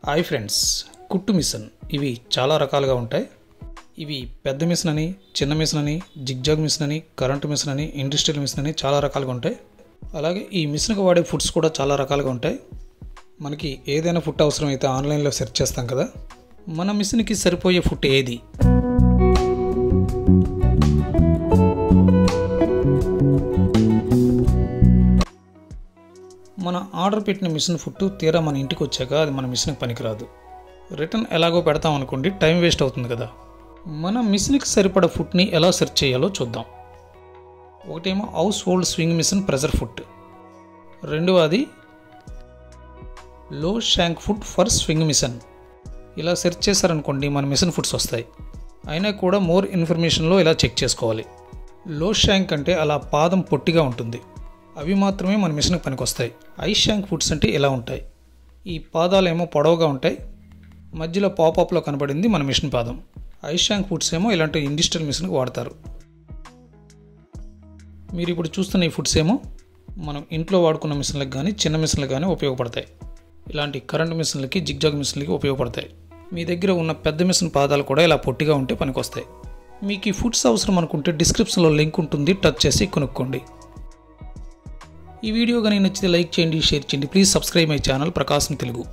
Hi friends, కుట్టు machine ఇవి చాలా రకాలుగా ఉంటాయి. ఇవి పెద్ద మిషన్ అని, చిన్న మిషన్ అని, జిగ్జాగ్ మిషన్ అని, కరెంట్ మిషన్ అని, ఇండస్ట్రియల్ మిషన్ అని చాలా రకాలుగా ఉంటాయి. అలాగే ఈ మిషన్కి వాడే ఫుట్స్ కూడా చాలా రకాలుగా ఉంటాయి. మనకి ఏదైనా ఫుట్ అవసరమైతే ఆన్లైన్లో సెర్చ్ చేస్తాం కదా, మన మిషన్కి సరిపోయే ఫుట్ ఏది, మన ఆర్డర్ పెట్టిన మిషన్ ఫుట్ తీరా మన ఇంటికి వచ్చాక అది మన మిషన్కి పనికిరాదు. రిటర్న్ ఎలాగో పెడతాం అనుకోండి, టైం వేస్ట్ అవుతుంది కదా. మన మిషన్కి సరిపడ ఫుట్ని ఎలా సెర్చ్ చేయాలో చూద్దాం. ఒకటేమో household swing machine pressure foot, రెండవది లో shank foot for swing machine. ఇలా సెర్చ్ చేశారనుకోండి మన మిషన్ ఫుట్స్ వస్తాయి. అయినా కూడా మోర్ ఇన్ఫర్మేషన్లో ఇలా చెక్ చేసుకోవాలి. లో షాంక్ అంటే అలా పాదం పొట్టిగా ఉంటుంది, అవి మాత్రమే మన మిషన్కి పనికి వస్తాయి. హై షాంక్ ఫుట్స్ అంటే ఇలా ఉంటాయి, ఈ పాదాలు ఏమో పొడవుగా ఉంటాయి, మధ్యలో పాపప్లో కనబడింది మన మిషన్ పాదం. హై షాంక్ ఫుట్స్ ఏమో ఇలాంటి ఇండస్ట్రియల్ మిషన్కి వాడతారు. మీరు ఇప్పుడు చూస్తున్న ఈ ఫుట్స్ ఏమో మనం ఇంట్లో వాడుకున్న మిషన్లకు కానీ చిన్న మిషన్లకు కానీ ఉపయోగపడతాయి. ఇలాంటి కరెంట్ మిషన్లకి, జిగ్జాగ్ మిషన్లకి ఉపయోగపడతాయి. మీ దగ్గర ఉన్న పెద్ద మిషన్ పాదాలు కూడా ఇలా పొట్టిగా ఉంటే పనికొస్తాయి. మీకు ఈ ఫుట్స్ అవసరం అనుకుంటే డిస్క్రిప్షన్లో లింక్ ఉంటుంది, టచ్ చేసి కొనుక్కోండి. ఈ వీడియో కానీ నచ్చితే లైక్ చేయండి, షేర్ చేయండి. Please subscribe my channel Prakasam Telugu.